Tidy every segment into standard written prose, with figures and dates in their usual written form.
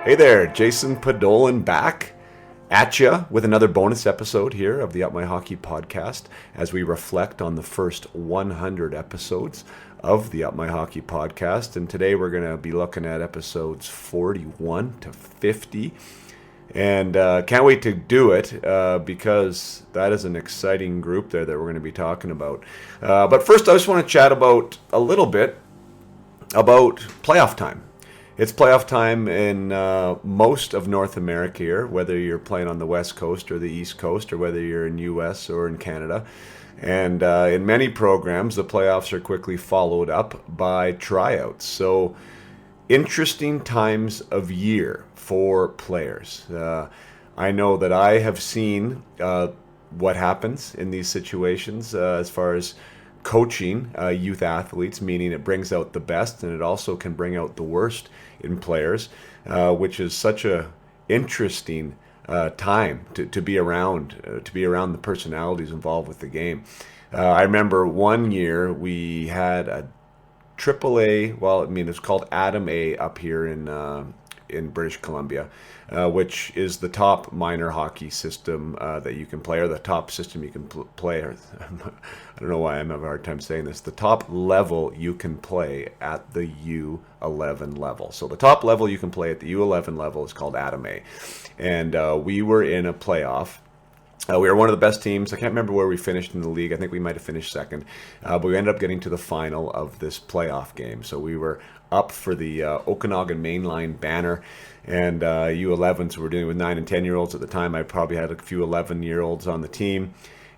Hey there, Jason Podolin back at ya with another bonus episode here of the Up My Hockey podcast as we reflect on the first 100 episodes of the Up My Hockey podcast. And today we're going to be looking at episodes 41 to 50. And can't wait to do it because that is an exciting group there that we're going to be talking about. But first, I just want to chat about a little bit about playoff time. It's playoff time in most of North America here, whether you're playing on the West Coast or the East Coast, or whether you're in U.S. or in Canada. And in many programs, the playoffs are quickly followed up by tryouts. So interesting times of year for players. I know that I have seen what happens in these situations as far as coaching youth athletes, meaning it brings out the best and it also can bring out the worst in players, which is such a interesting time to be around the personalities involved with the game. I remember one year we had a AAA, it's called Adam A up here in British Columbia, which is the top minor hockey system that you can play, or the top system you can play. I don't know why I'm having a hard time saying this. The top level you can play at the U11 level. So the top level you can play at the U11 level is called Adam A. And we were in a playoff. We were one of the best teams. I can't remember where we finished in the league. I think we might have finished second. But we ended up getting to the final of this playoff game. So we were up for the Okanagan Mainline banner. And U11s were dealing with 9 and 10-year-olds at the time. I probably had a few 11-year-olds on the team.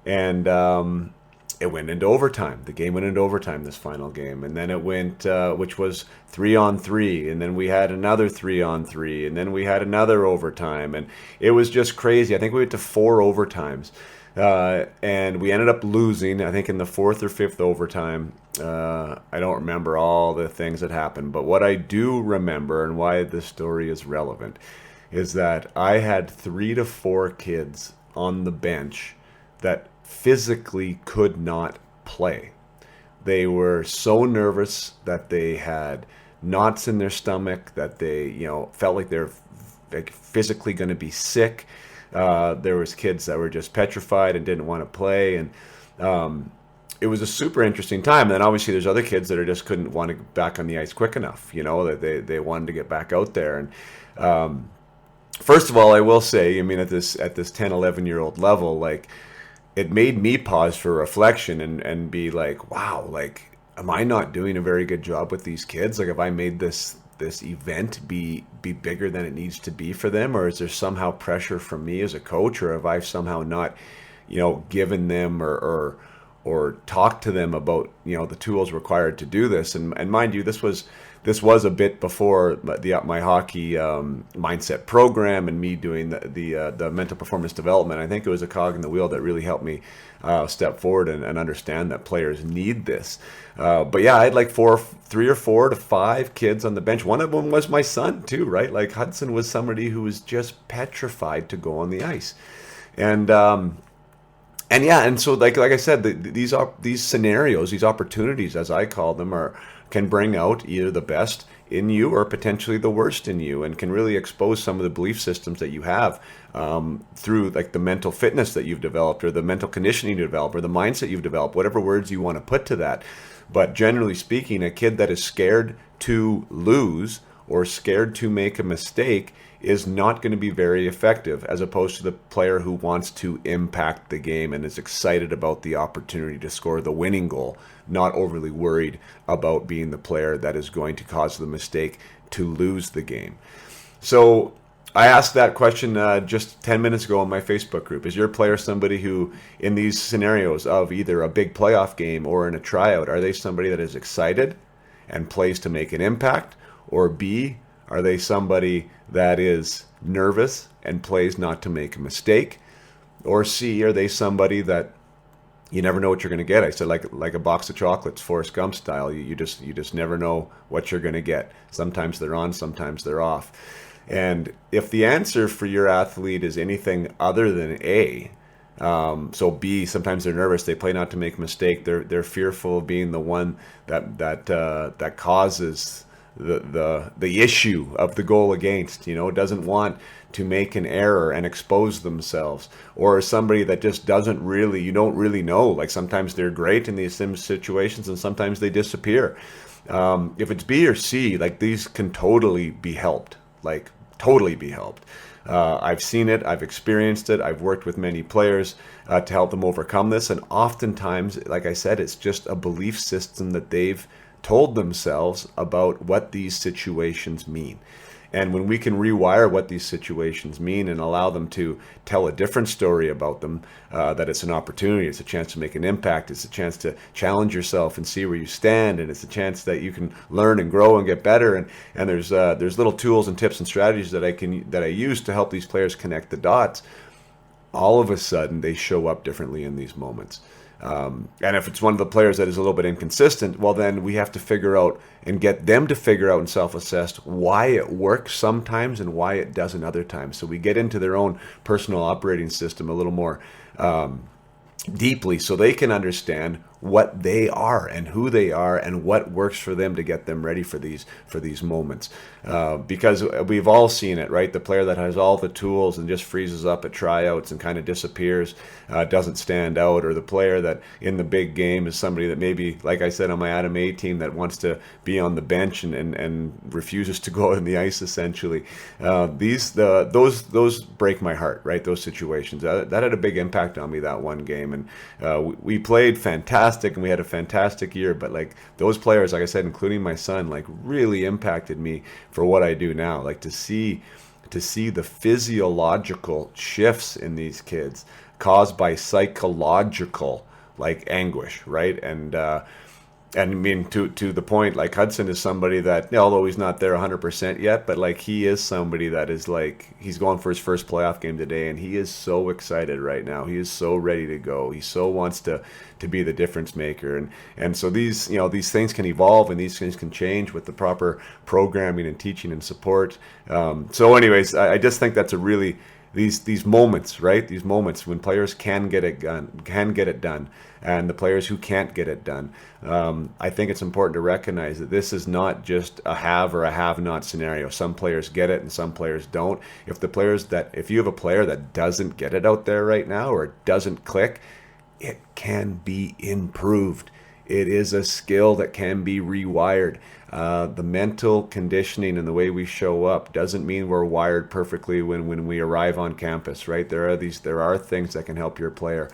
And it went into overtime. The game went into overtime, this final game. And then it went, which was 3-on-3. And then we had another 3-on-3. And then we had another overtime. And it was just crazy. I think we went to 4 overtimes. And we ended up losing, I think, in the 4th or 5th overtime. I don't remember all the things that happened. But what I do remember, and why this story is relevant, is that I had 3 to 4 kids on the bench that physically could not play. They were so nervous that they had knots in their stomach, that they, felt like they're physically going to be sick. There was kids that were just petrified and didn't want to play, and it was a super interesting time. And then obviously there's other kids that just couldn't want to get back on the ice quick enough, that they wanted to get back out there. And first of all, I will say, at this 10, 11-year-old level, it made me pause for reflection and be like, wow, am I not doing a very good job with these kids? Have I made this event be bigger than it needs to be for them? Or is there somehow pressure from me as a coach? Or have I somehow not, given them or talked to them about, the tools required to do this? And mind you, this was a bit before the Up My Hockey mindset program and me doing the mental performance development. I think it was a cog in the wheel that really helped me step forward and understand that players need this. But yeah, I had 3 or 4 to 5 kids on the bench. One of them was my son too, right? Hudson was somebody who was just petrified to go on the ice. And so like I said, these scenarios, these opportunities, as I call them, can bring out either the best in you or potentially the worst in you, and can really expose some of the belief systems that you have through the mental fitness that you've developed, or the mental conditioning you develop, or the mindset you've developed, whatever words you want to put to that. But generally speaking, a kid that is scared to lose or scared to make a mistake is not going to be very effective, as opposed to the player who wants to impact the game and is excited about the opportunity to score the winning goal, not overly worried about being the player that is going to cause the mistake to lose the game. So I asked that question just 10 minutes ago on my Facebook group. Is your player somebody who, in these scenarios of either a big playoff game or in a tryout, are they somebody that is excited and plays to make an impact? Or B, are they somebody that is nervous and plays not to make a mistake? Or C, are they somebody that you never know what you're going to get? I said, like a box of chocolates, Forrest Gump style. You just never know what you're going to get. Sometimes they're on, sometimes they're off. And if the answer for your athlete is anything other than A, so B, sometimes they're nervous, they play not to make a mistake, they're fearful of being the one that causes the issue of the goal against, doesn't want to make an error and expose themselves, or somebody that just you don't really know. Like sometimes they're great in these situations and sometimes they disappear. If it's B or C, like these can totally be helped, like totally be helped. I've seen it, I've experienced it, I've worked with many players to help them overcome this. And oftentimes, like I said, it's just a belief system that they've told themselves about what these situations mean. And when we can rewire what these situations mean and allow them to tell a different story about them, that it's an opportunity, it's a chance to make an impact, it's a chance to challenge yourself and see where you stand, and it's a chance that you can learn and grow and get better. And there's little tools and tips and strategies that I use to help these players connect the dots. All of a sudden, they show up differently in these moments. And if it's one of the players that is a little bit inconsistent, well, then we have to figure out and get them to figure out and self-assess why it works sometimes and why it doesn't other times. So we get into their own personal operating system a little more deeply, so they can understand what they are and who they are and what works for them to get them ready for these moments. Because we've all seen it, right? The player that has all the tools and just freezes up at tryouts and kind of disappears, doesn't stand out, or the player that in the big game is somebody that maybe, like I said on my Adam A team, that wants to be on the bench and refuses to go out in the ice essentially. Those break my heart, right? Those situations that had a big impact on me that one game, and we played fantastic and we had a fantastic year, but like those players, like I said, including my son, like really impacted me for what I do now. Like to see the physiological shifts in these kids caused by psychological like anguish, right? And I mean, to the point, like Hudson is somebody that, although he's not there 100% yet, but like he is somebody that is like, he's going for his first playoff game today, and he is so excited right now. He is so ready to go. He so wants to be the difference maker. And so these things can evolve and these things can change with the proper programming and teaching and support. So anyways, I just think that's a really, these moments, right? These moments when players can get it done, and the players who can't get it done. I think it's important to recognize that this is not just a have or a have-not scenario. Some players get it and some players don't. If you have a player that doesn't get it out there right now or doesn't click, it can be improved. It is a skill that can be rewired. The mental conditioning and the way we show up doesn't mean we're wired perfectly when we arrive on campus, right? There are things that can help your player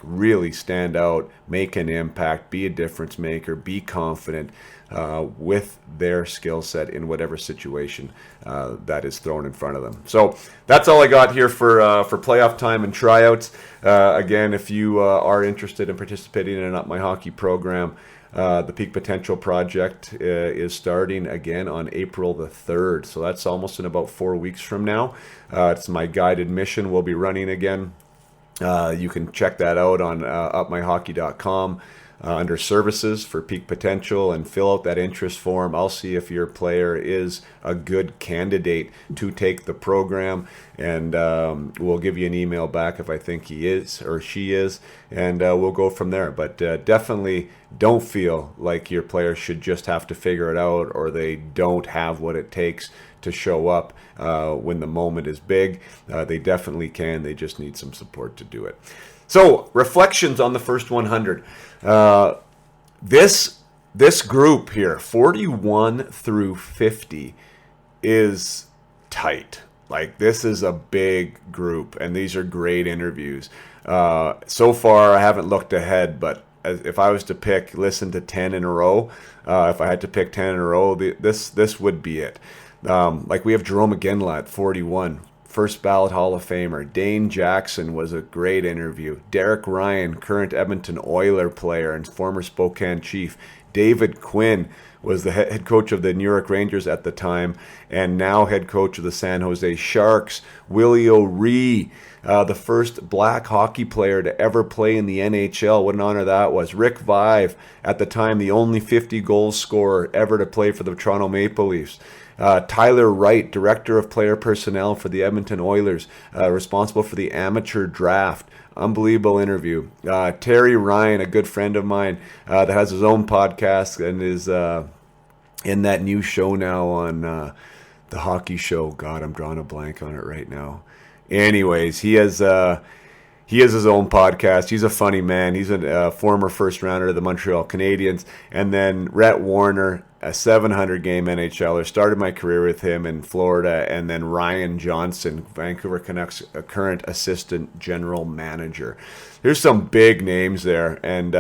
really stand out, make an impact, be a difference maker, be confident with their skill set in whatever situation that is thrown in front of them. So that's all I got here for playoff time and tryouts. Again, if you are interested in participating in an Up My Hockey program, the Peak Potential Project is starting again on April the 3rd. So that's almost in about 4 weeks from now. It's my guided mission. We'll be running again. You can check that out on upmyhockey.com under services for Peak Potential and fill out that interest form. I'll see if your player is a good candidate to take the program, and we'll give you an email back if I think he is or she is, and we'll go from there. But definitely don't feel like your player should just have to figure it out, or they don't have what it takes to show up when the moment is big. They definitely can. They just need some support to do it. So, reflections on the first 100. This group here, 41 through 50, is tight. Like, this is a big group, and these are great interviews. So far, I haven't looked ahead, but if I was to listen to 10 in a row, if I had to pick 10 in a row, this would be it. Like we have Jarome Iginla at 41, first ballot Hall of Famer. Dane Jackson was a great interview. Derek Ryan, current Edmonton Oiler player and former Spokane Chief. David Quinn was the head coach of the New York Rangers at the time and now head coach of the San Jose Sharks. Willie O'Ree, the first black hockey player to ever play in the NHL. What an honor that was. Rick Vive, at the time the only 50 goal scorer ever to play for the Toronto Maple Leafs. Tyler Wright, Director of Player Personnel for the Edmonton Oilers, responsible for the amateur draft. Unbelievable interview. Terry Ryan, a good friend of mine that has his own podcast and is in that new show now on the hockey show. God, I'm drawing a blank on it right now. Anyways, he has his own podcast. He's a funny man. He's a former first rounder of the Montreal Canadiens. And then Rhett Warner, a 700 game NHLer, started my career with him in Florida. And then Ryan Johnson, Vancouver Canucks, a current assistant general manager. There's some big names there, and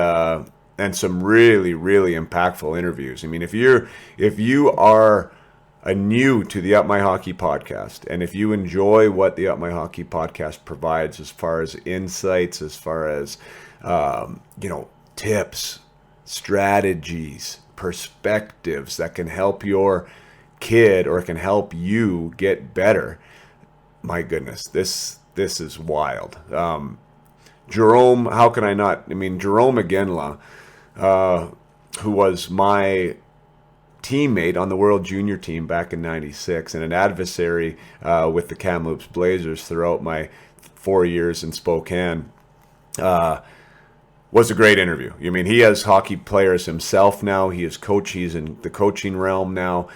some really, really impactful interviews. I mean, if you are new to the Up My Hockey podcast, and if you enjoy what the Up My Hockey podcast provides as far as insights, as far as tips, strategies, perspectives that can help your kid or can help you get better, my goodness, this is wild. Jerome, how can I not? I mean, Jerome Iginla, who was my teammate on the World Junior team back in '96 and an adversary with the Kamloops Blazers throughout my 4 years in Spokane, was a great interview. I mean, he has hockey players himself now. He's in the coaching realm now.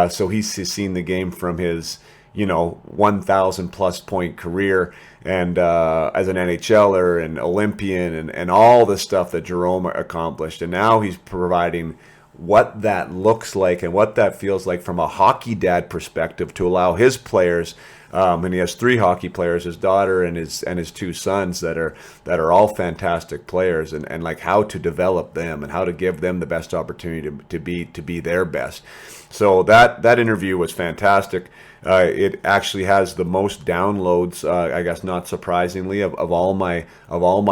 So he's seen the game from his 1,000 plus point career, and as an NHLer and Olympian and all the stuff that Jerome accomplished. And now he's providing what that looks like and what that feels like from a hockey dad perspective to allow his players, and he has 3 hockey players, his daughter and his 2 sons that are all fantastic players, and like how to develop them and how to give them the best opportunity to be their best. So that interview was fantastic. It actually has the most downloads, I guess not surprisingly, of all my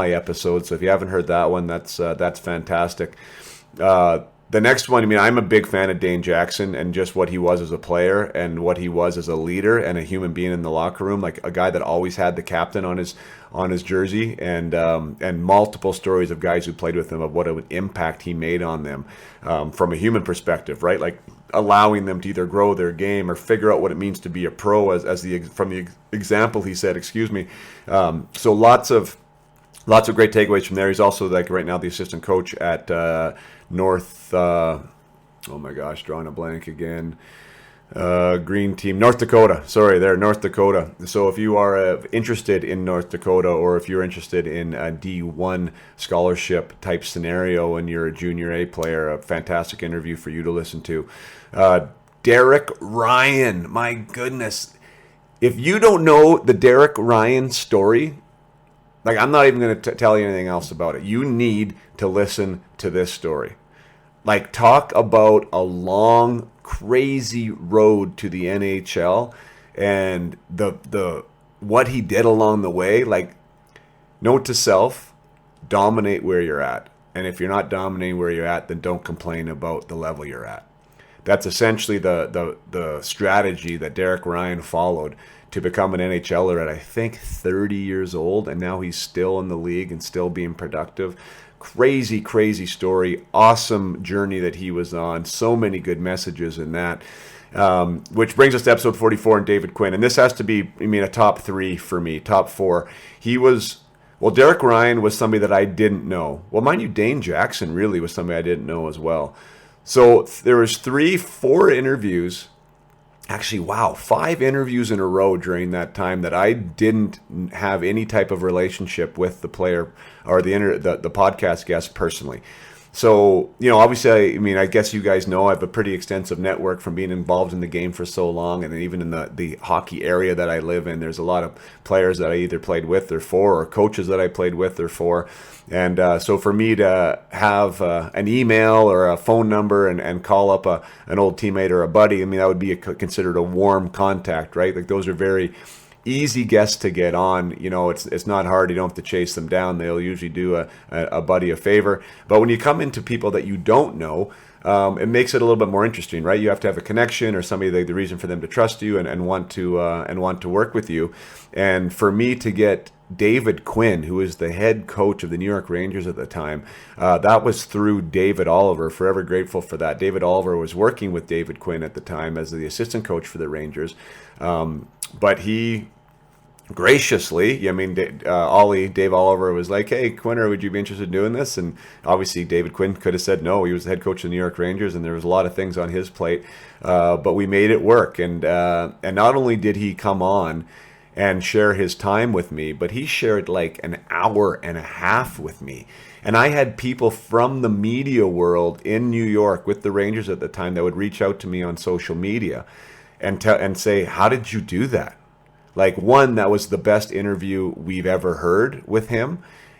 episodes. So if you haven't heard that one, that's fantastic. The next one, I mean, I'm a big fan of Dane Jackson and just what he was as a player and what he was as a leader and a human being in the locker room, like a guy that always had the captain on his jersey, and multiple stories of guys who played with him of what an impact he made on them from a human perspective, right? Like allowing them to either grow their game or figure out what it means to be a pro, from the example he said, excuse me. So lots of great takeaways from there. He's also, like, right now the assistant coach at North. Oh my gosh, drawing a blank again. Green team, North Dakota. North Dakota. So if you are interested in North Dakota, or if you're interested in a D1 scholarship type scenario and you're a junior A player, a fantastic interview for you to listen to. Derek Ryan, my goodness. If you don't know the Derek Ryan story, like, I'm not even going to tell you anything else about it. You need to listen to this story. Like, talk about a long, crazy road to the NHL and the what he did along the way. Like, note to self, dominate where you're at. And if you're not dominating where you're at, then don't complain about the level you're at. That's essentially the strategy that Derek Ryan followed to become an NHLer at, I think, 30 years old, and now he's still in the league and still being productive. Crazy, crazy story. Awesome journey that he was on. So many good messages in that. Which brings us to episode 44 and David Quinn. And this has to be, a top 3 for me, top 4. Derek Ryan was somebody that I didn't know. Well, mind you, Dane Jackson really was somebody I didn't know as well. So there was 4 interviews. Actually, wow, 5 interviews in a row during that time that I didn't have any type of relationship with the player or the podcast guest personally. So, obviously, I guess you guys know I have a pretty extensive network from being involved in the game for so long, and even in the hockey area that I live in, there's a lot of players that I either played with or for, or coaches that I played with or for. And so for me to have an email or a phone number and call up an old teammate or a buddy, that would be considered a warm contact, right? Like, those are very easy guests to get on. It's not hard. You don't have to chase them down. They'll usually do a buddy a favor. But when you come into people that you don't know, it makes it a little bit more interesting, right? You have to have a connection or somebody, the reason for them to trust you and want to work with you. And for me to get David Quinn, who was the head coach of the New York Rangers at the time, that was through David Oliver. Forever grateful for that. David Oliver was working with David Quinn at the time as the assistant coach for the Rangers. But he graciously, I mean, Dave Oliver was like, "Hey, Quinner, would you be interested in doing this?" And obviously, David Quinn could have said no. He was the head coach of the New York Rangers, and there was a lot of things on his plate. But we made it work, and not only did he come on and share his time with me, but he shared like an hour and a half with me. And I had people from the media world in New York with the Rangers at the time that would reach out to me on social media and say, "How did you do that?" Like, one, that was the best interview we've ever heard with him.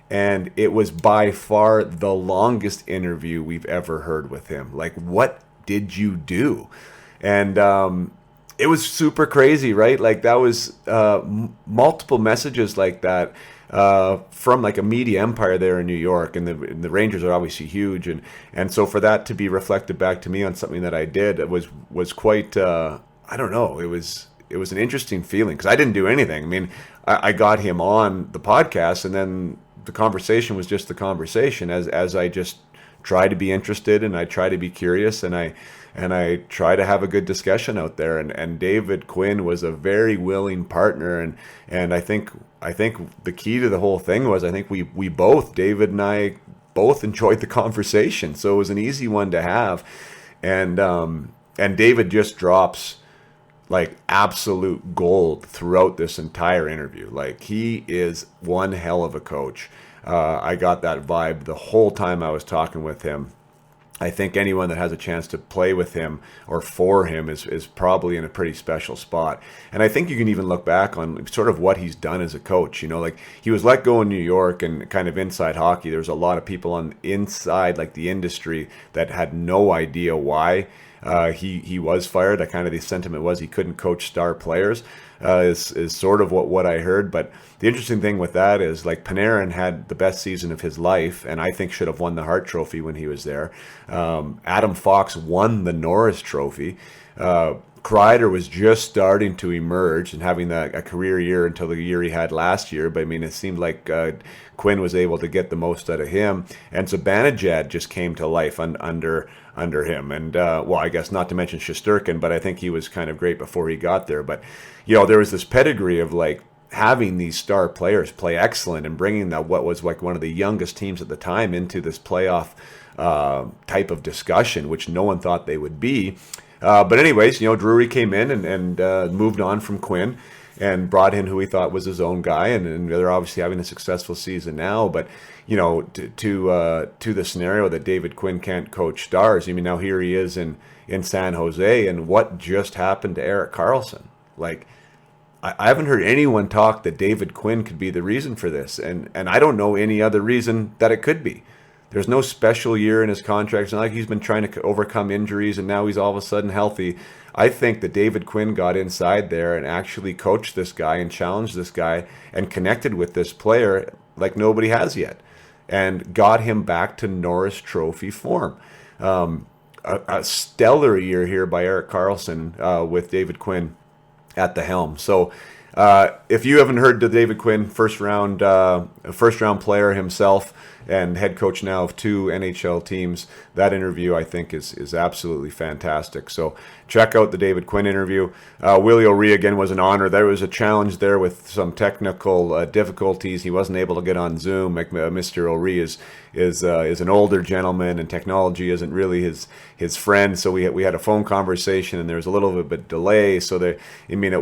And it was by far the longest interview we've ever heard with him. Like, what did you do? And it was super crazy, right? Like, that was multiple messages like that from like a media empire there in New York. And the Rangers are obviously huge. And so for that to be reflected back to me on something that I did, it was quite, I don't know, it was an interesting feeling because I didn't do anything. I mean, I got him on the podcast, and then the conversation was just the conversation as I just try to be interested, and I try to be curious, and I try to have a good discussion out there. And David Quinn was a very willing partner, and I think the key to the whole thing was I think we both, David and I, both enjoyed the conversation, so it was an easy one to have. And David just drops like absolute gold throughout this entire interview. Like, he is one hell of a coach. I got that vibe the whole time I was talking with him. I think anyone that has a chance to play with him or for him is probably in a pretty special spot. And I think you can even look back on sort of what he's done as a coach. You know, like, he was let go in New York, and kind of inside hockey, there's a lot of people on inside, like the industry, that had no idea why he was fired. Kind of the sentiment was he couldn't coach star players, is sort of what I heard. But the interesting thing with that is, like, Panarin had the best season of his life, and I think should have won the Hart Trophy when he was there. Adam Fox won the Norris Trophy. Kreider was just starting to emerge and having a career year until the year he had last year. But I mean, it seemed like Quinn was able to get the most out of him, and Zibanejad just came to life under him. And well, I guess not to mention Shesterkin, but I think he was kind of great before he got there. But you know, there was this pedigree of like having these star players play excellent and bringing that what was like one of the youngest teams at the time into this playoff type of discussion, which no one thought they would be. But anyways, you know, Drury came in and moved on from Quinn and brought in who he thought was his own guy, and they're obviously having a successful season now. But you know, to the scenario that David Quinn can't coach stars, I mean, now here he is in San Jose, and what just happened to Erik Karlsson? Like, I haven't heard anyone talk that David Quinn could be the reason for this, and I don't know any other reason that it could be. There's no special year in his contract. It's not like he's been trying to overcome injuries and now he's all of a sudden healthy. I think that David Quinn got inside there and actually coached this guy and challenged this guy and connected with this player like nobody has yet, and got him back to Norris Trophy form. A stellar year here by Erik Karlsson with David Quinn at the helm. So if you haven't heard the David Quinn first round player himself and head coach now of 2 NHL teams, that interview I think is absolutely fantastic. So check out the David Quinn interview. Willie O'Ree again was an honor. There was a challenge there with some technical difficulties. He wasn't able to get on Zoom. Mr. O'Ree is an older gentleman, and technology isn't really his friend. So we had a phone conversation, and there was a little bit of delay. So it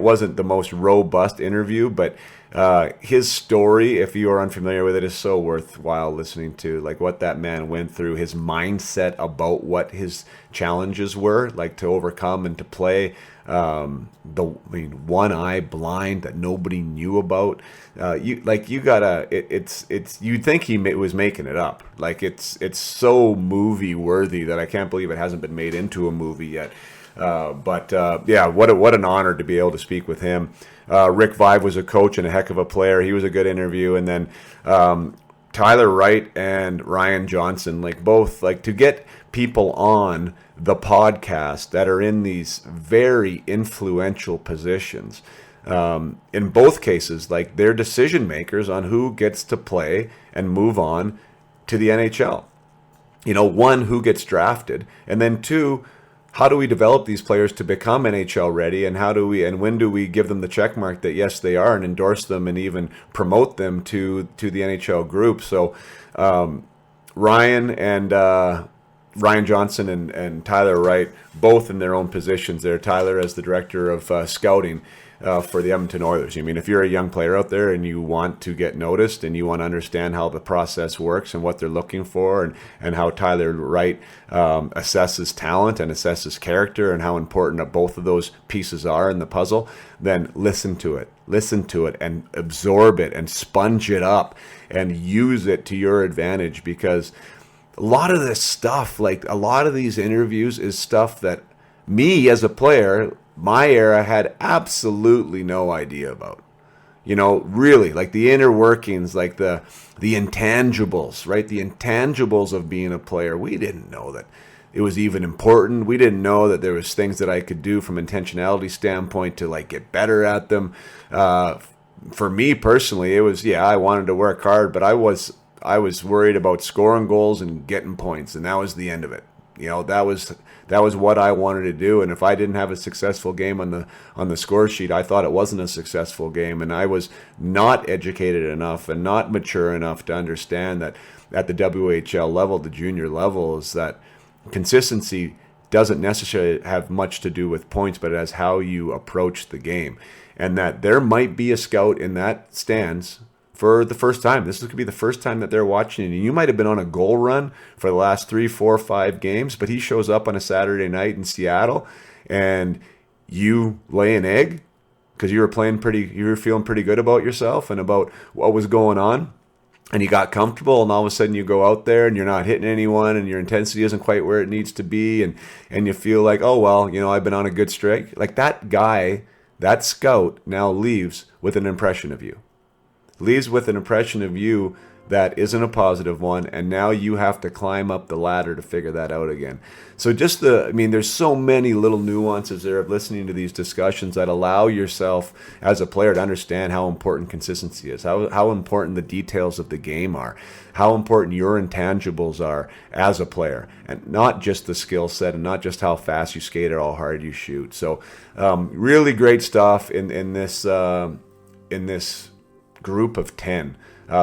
wasn't the most robust interview, but his story, if you are unfamiliar with it, is so worthwhile listening to. Like, what that man went through, his mindset about what his challenges were, like to overcome and to play. One eye blind that nobody knew about. You'd think he was making it up. Like, it's so movie worthy that I can't believe it hasn't been made into a movie yet. What an honor to be able to speak with him. Rick Vive was a coach and a heck of a player. He was a good interview. And then Tyler Wright and Ryan Johnson, to get people on the podcast that are in these very influential positions. In both cases, like, they're decision makers on who gets to play and move on to the NHL. You know, one, who gets drafted, and then two, how do we develop these players to become NHL ready, and when do we give them the check mark that yes they are, and endorse them and even promote them to the NHL group? So Ryan Johnson and Tyler Wright, both in their own positions there. Tyler as the director of scouting for the Edmonton Oilers. I mean, if you're a young player out there and you want to get noticed and you want to understand how the process works and what they're looking for, and how Tyler Wright assesses talent and assesses character and how important both of those pieces are in the puzzle, then listen to it and absorb it and sponge it up and use it to your advantage, because a lot of this stuff, like a lot of these interviews, is stuff that me as a player, my era, had absolutely no idea about. You know, really, like the inner workings, like the intangibles, right? The intangibles of being a player. We didn't know that it was even important. We didn't know that there was things that I could do from intentionality standpoint to like get better at them. For me personally, it was, I wanted to work hard, but I was worried about scoring goals and getting points, and that was the end of it. You know, that was what I wanted to do, and if I didn't have a successful game on the score sheet, I thought it wasn't a successful game, and I was not educated enough and not mature enough to understand that at the WHL level, the junior level, is that consistency doesn't necessarily have much to do with points, but it has how you approach the game, and that there might be a scout in that stands for the first time. This could be the first time that they're watching, and you might have been on a goal run for the last 3, 4, 5 games, but he shows up on a Saturday night in Seattle, and you lay an egg because you were feeling pretty good about yourself and about what was going on, and you got comfortable, and all of a sudden you go out there and you're not hitting anyone, and your intensity isn't quite where it needs to be, and you feel like, oh well, you know, I've been on a good streak. Like that guy, that scout now leaves with an impression of you. Leaves with an impression of you that isn't a positive one, and now you have to climb up the ladder to figure that out again. So there's so many little nuances there of listening to these discussions that allow yourself as a player to understand how important consistency is, how important the details of the game are, how important your intangibles are as a player, and not just the skill set and not just how fast you skate or how hard you shoot. So really great stuff in this group of 10,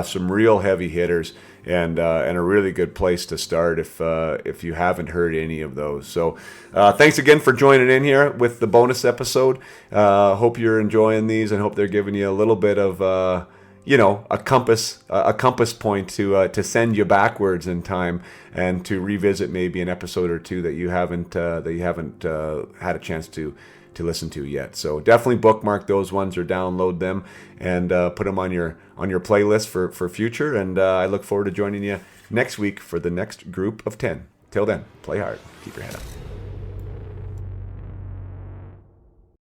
some real heavy hitters, and a really good place to start if you haven't heard any of those. So thanks again for joining in here with the bonus episode. Hope you're enjoying these, and hope they're giving you a little bit of a compass point to send you backwards in time, and to revisit maybe an episode or two that you haven't had a chance to listen to yet. So definitely bookmark those ones or download them and put them on your playlist for future. And I look forward to joining you next week for the next group of 10. Till then, play hard. Keep your head up.